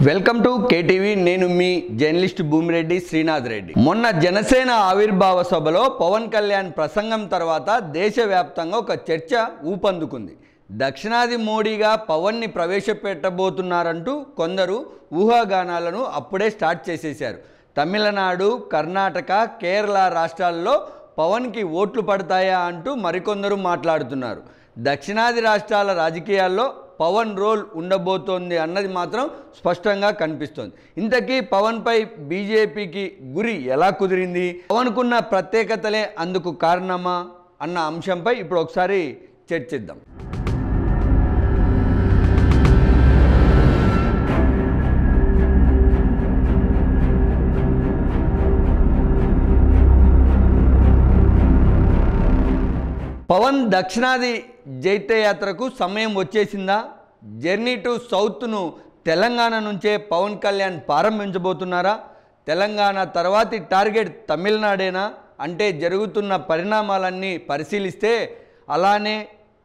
Welcome to KTV నేను మీ journalist Bhumireddy Srinath Reddy. మొన్న జనసేన ఆవిర్భావ సభలో పవన్ కళ్యాణ్ ప్రసంగం తర్వాత దేశవ్యాప్తంగా ఒక చర్చ ఊపందుకుంది। దక్షిణాది మోడీగా పవన్ ని ప్రవేశపెట్టబోతున్నారంటూ కొందరు ఊహాగానాలను అప్పుడే స్టార్ట్ చేసేశారు। తమిళనాడు, కర్ణాటక, కేరళ రాష్ట్రాల్లో పవన్ కి ఓట్లు పడతాయా అంటూ మరికొందరు మాట్లాడుతున్నారు। దక్షిణాది రాష్ట్రాల రాజకీయాల్లో పవన్ రోల్ ఉండబోతోంది అన్నది మాత్రం స్పష్టంగా కనిపిస్తోంది। ఇంతకీ పవన్ పై బీజేపీకి గురి ఎలా కుదిరింది, పవన్కున్న ప్రత్యేకతలే అందుకు కారణమా అన్న అంశంపై ఇప్పుడు ఒకసారి చర్చిద్దాం। పవన్ దక్షిణాది జైత్యయాత్రకు సమయం వచ్చేసిందా? జర్నీ టు సౌత్ను తెలంగాణ నుంచే పవన్ కళ్యాణ్ ప్రారంభించబోతున్నారా? తెలంగాణ తర్వాతి టార్గెట్ తమిళనాడేనా అంటే జరుగుతున్న పరిణామాలన్నీ పరిశీలిస్తే అలానే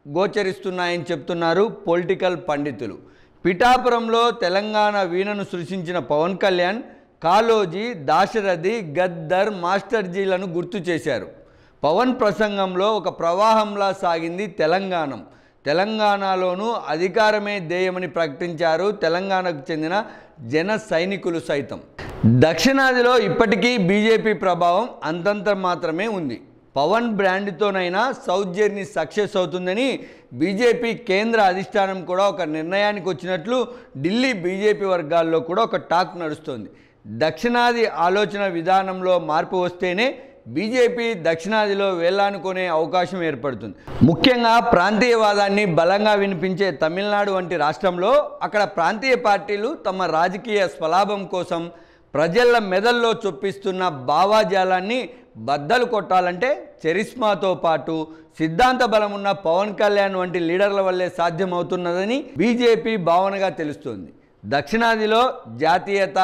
గోచరిస్తున్నాయని చెప్తున్నారు పొలిటికల్ పండితులు। పిఠాపురంలో తెలంగాణ వీణను సృష్టించిన పవన్ కళ్యాణ్ కాళోజీ, దాశరథి, గద్దర్, మాస్టర్జీలను గుర్తు చేశారు। పవన్ ప్రసంగంలో ఒక ప్రవాహంలా సాగింది తెలంగాణలోనూ అధికారమే ధ్యేయమని ప్రకటించారు తెలంగాణకు చెందిన జన సైనికులు సైతం। దక్షిణాదిలో ఇప్పటికీ బీజేపీ ప్రభావం అంతంత మాత్రమే ఉంది। పవన్ బ్రాండ్తోనైనా సౌత్ జర్నీ సక్సెస్ అవుతుందని బీజేపీ కేంద్ర అధిష్టానం కూడా ఒక నిర్ణయానికి వచ్చినట్లు ఢిల్లీ బీజేపీ వర్గాల్లో కూడా ఒక టాక్ నడుస్తోంది। దక్షిణాది ఆలోచన విధానంలో మార్పు వస్తేనే బీజేపీ దక్షిణాదిలో వేలానుకునే అవకాశం ఏర్పడుతుంది। ముఖ్యంగా ప్రాంతీయవాదాన్ని బలంగా వినిపించే తమిళనాడు వంటి రాష్ట్రంలో అక్కడ ప్రాంతీయ పార్టీలు తమ రాజకీయ స్వలాభం కోసం ప్రజల మెదల్లో చొప్పిస్తున్న భావాజాలాన్ని బద్దలు కొట్టాలంటే చరిస్మాతో పాటు సిద్ధాంత బలం ఉన్న పవన్ కళ్యాణ్ వంటి లీడర్ల వల్లే సాధ్యమవుతున్నదని బీజేపీ భావనగా తెలుస్తోంది। దక్షిణాదిలో జాతీయత,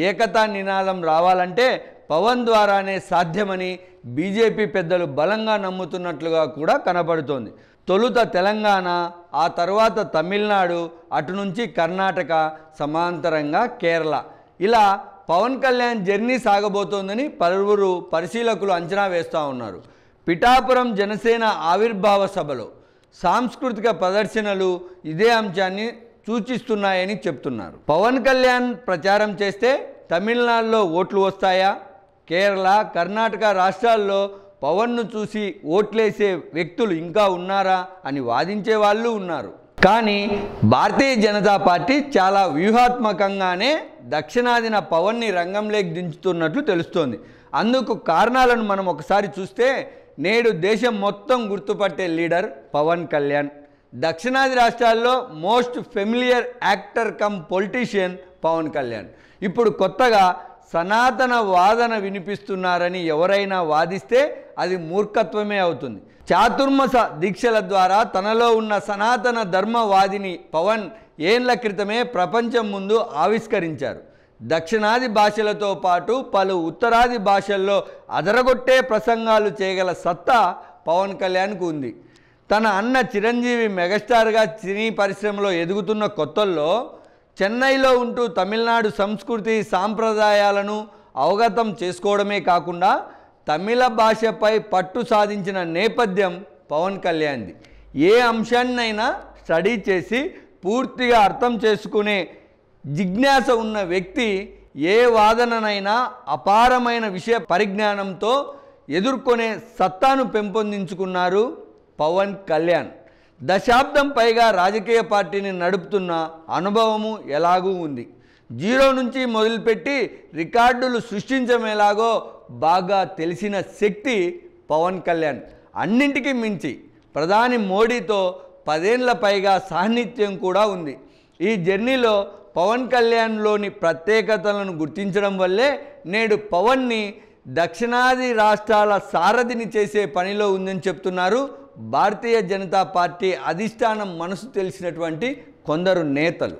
ఏకతా నినాదం రావాలంటే పవన్ ద్వారానే సాధ్యమని బీజేపీ పెద్దలు బలంగా నమ్ముతున్నట్లుగా కూడా కనబడుతోంది। తొలుత తెలంగాణ, ఆ తర్వాత తమిళనాడు, అటు నుంచి కర్ణాటక, సమాంతరంగా కేరళ, ఇలా పవన్ కళ్యాణ్ జర్నీ సాగబోతోందని పలువురు పరిశీలకులు అంచనా వేస్తూ ఉన్నారు। పిఠాపురం జనసేన ఆవిర్భావ సభలో సాంస్కృతిక ప్రదర్శనలు ఇదే అంశాన్ని సూచిస్తున్నాయని చెప్తున్నారు। పవన్ కళ్యాణ్ ప్రచారం చేస్తే తమిళనాడులో ఓట్లు వస్తాయా? కేరళ, కర్ణాటక రాష్ట్రాల్లో పవన్ను చూసి ఓట్లేసే వ్యక్తులు ఇంకా ఉన్నారా అని వాదించే వాళ్ళు ఉన్నారు। కానీ భారతీయ జనతా పార్టీ చాలా వ్యూహాత్మకంగానే దక్షిణాదిన పవన్ని రంగంలోకి దించుతున్నట్లు తెలుస్తోంది। అందుకు కారణాలను మనం ఒకసారి చూస్తే నేడు దేశం మొత్తం గుర్తుపట్టే లీడర్ పవన్ కళ్యాణ్। దక్షిణాది రాష్ట్రాల్లో most familiar actor cum politician Pawan Kalyan. ఇప్పుడు కొత్తగా సనాతన వాదన వినిపిస్తున్నారని ఎవరైనా వాదిస్తే అది మూర్ఖత్వమే అవుతుంది। చాతుర్మాస దీక్షల ద్వారా తనలో ఉన్న సనాతన ధర్మవాదిని పవన్ ఏళ్ల క్రితమే ప్రపంచం ముందు ఆవిష్కరించారు। దక్షిణాది భాషలతో పాటు పలు ఉత్తరాది భాషల్లో అదరగొట్టే ప్రసంగాలు చేయగల సత్తా పవన్ కళ్యాణ్కు ఉంది। తన అన్న చిరంజీవి మెగాస్టార్గా సినీ పరిశ్రమలో ఎదుగుతున్న కొత్తల్లో చెన్నైలో ఉంటూ తమిళనాడు సంస్కృతి సాంప్రదాయాలను అవగతం చేసుకోవడమే కాకుండా తమిళ భాషపై పట్టు సాధించిన నేపథ్యం పవన్ కళ్యాణ్ది। ఏ అంశాన్నైనా స్టడీ చేసి పూర్తిగా అర్థం చేసుకునే జిజ్ఞాస ఉన్న వ్యక్తి ఏ వాదననైనా అపారమైన విషయ పరిజ్ఞానంతో ఎదుర్కొనే సత్తాను పెంపొందించుకున్నారు పవన్ కళ్యాణ్। దశాబ్దం పైగా రాజకీయ పార్టీని నడుపుతున్న అనుభవము ఎలాగూ ఉంది। జీరో నుంచి మొదలుపెట్టి రికార్డులు సృష్టించమేలాగో బాగా తెలిసిన శక్తి పవన్ కళ్యాణ్। అన్నింటికీ మించి ప్రధాని మోడీతో 10 ఏళ్ల పైగా సాన్నిధ్యం కూడా ఉంది। ఈ జర్నీలో పవన్ కళ్యాణ్లోని ప్రత్యేకతలను గుర్తించడం వల్లే నేడు పవన్ని దక్షిణాది రాష్ట్రాల సారథిని చేసే పనిలో ఉందని చెప్తున్నారు భారతీయ జనతా పార్టీ అధిష్టానం మనసు తెలిసినటువంటి కొందరు నేతలు।